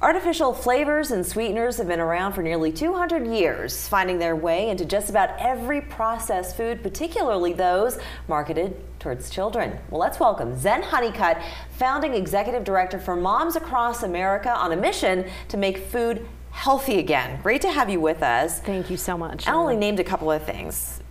Artificial flavors and sweeteners have been around for nearly 200 years, finding their way into just about every processed food, particularly those marketed towards children. Well, let's welcome Zen Honeycutt, founding executive director for Moms Across America, on a mission to make food healthy again. Great to have you with us. Thank you so much. I only named a couple of things.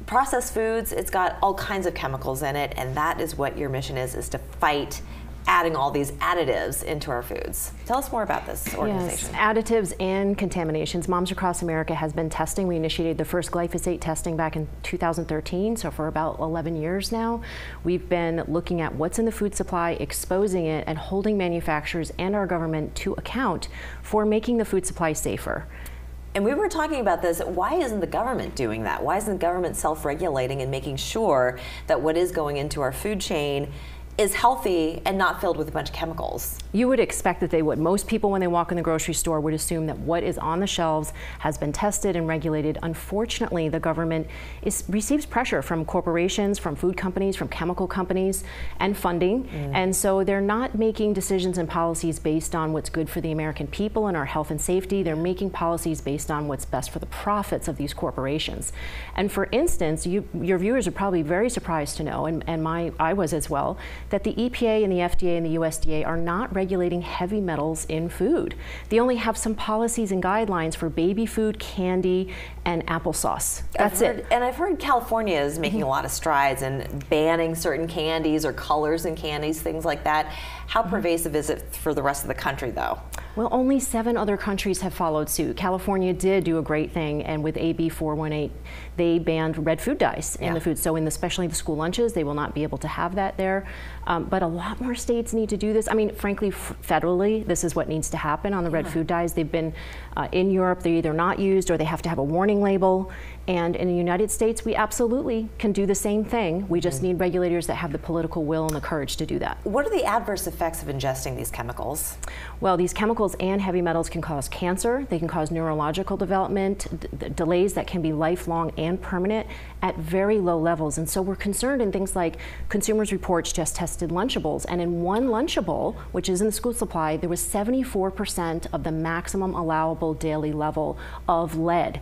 Processed foods, it's got all kinds of chemicals in it, and that is what your mission is to fight adding all these additives into our foods. Tell us more about this organization. Yes, additives and contaminations. Moms Across America has been testing. We initiated the first glyphosate testing back in 2013, so for about 11 years now. We've been looking at what's in the food supply, exposing it, and holding manufacturers and our government to account for making the food supply safer. And we were talking about this, why isn't the government doing that? Why isn't the government self-regulating and making sure that what is going into our food chain is healthy and not filled with a bunch of chemicals? You would expect that they would. Most people, when they walk in the grocery store, would assume that what is on the shelves has been tested and regulated. Unfortunately, the government receives pressure from corporations, from food companies, from chemical companies, and funding. And so they're not making decisions and policies based on what's good for the American people and our health and safety. They're making policies based on what's best for the profits of these corporations. And for instance, your viewers are probably very surprised to know, and I was as well, that the EPA and the FDA and the USDA are not regulating heavy metals in food. They only have some policies and guidelines for baby food, candy, and applesauce. That's it. And I've heard California is making a lot of strides in banning certain candies or colors in candies, things like that. How pervasive is it for the rest of the country, though? Well, only 7 other countries have followed suit. California did do a great thing, and with AB 418, they banned red food dyes in the food. So especially the school lunches, they will not be able to have that there. But a lot more states need to do this. I mean, frankly, federally, this is what needs to happen on the red food dyes. They've been in Europe, they're either not used or they have to have a warning label. And in the United States, we absolutely can do the same thing. We just need regulators that have the political will and the courage to do that. What are the adverse effects of ingesting these chemicals? Well, these chemicals and heavy metals can cause cancer. They can cause neurological development, delays that can be lifelong and permanent at very low levels. And so we're concerned in things like Consumers Reports just tested Lunchables. And in one Lunchable, which is in the school supply, there was 74% of the maximum allowable daily level of lead.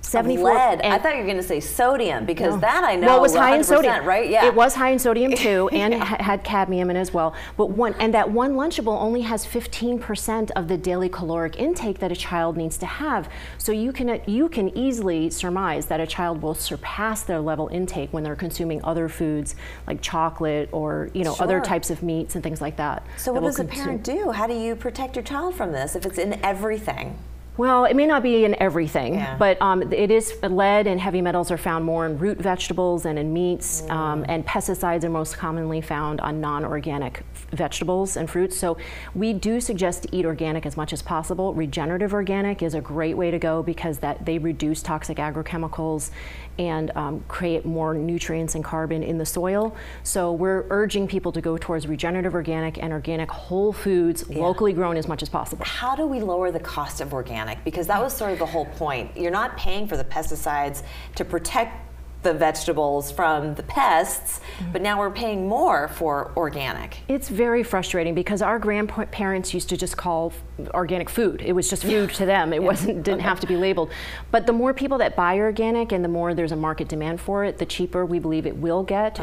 74 lead. I thought you were going to say sodium, because that I know. Well, it was high in sodium, right? Yeah, it was high in sodium too, and had cadmium in it as well. But that one Lunchable only has 15% of the daily caloric intake that a child needs to have. So you can easily surmise that a child will surpass their level intake when they're consuming other foods like chocolate or other types of meats and things like that. So what does a parent do? How do you protect your child from this if it's in everything? Well, it may not be in everything, but it is lead and heavy metals are found more in root vegetables and in meats, and pesticides are most commonly found on non-organic vegetables and fruits. So we do suggest to eat organic as much as possible. Regenerative organic is a great way to go because they reduce toxic agrochemicals and create more nutrients and carbon in the soil. So we're urging people to go towards regenerative organic and organic whole foods, locally grown as much as possible. How do we lower the cost of organic? Because that was sort of the whole point. You're not paying for the pesticides to protect the vegetables from the pests, but now we're paying more for organic. It's very frustrating because our grandparents used to just call organic food. It was just food to them. It didn't have to be labeled. But the more people that buy organic and the more there's a market demand for it, the cheaper we believe it will get.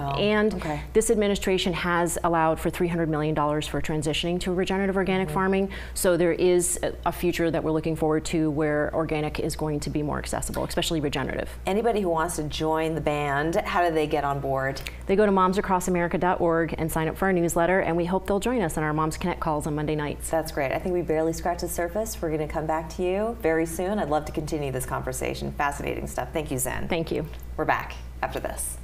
This administration has allowed for $300 million for transitioning to regenerative organic farming. So there is a future that we're looking forward to where organic is going to be more accessible, especially regenerative. Anybody who wants to join the band, how do they get on board? They go to momsacrossamerica.org and sign up for our newsletter, and we hope they'll join us on our Moms Connect calls on Monday nights. That's great. I think we barely scratched the surface. We're going to come back to you very soon. I'd love to continue this conversation. Fascinating stuff. Thank you, Zen. Thank you. We're back after this.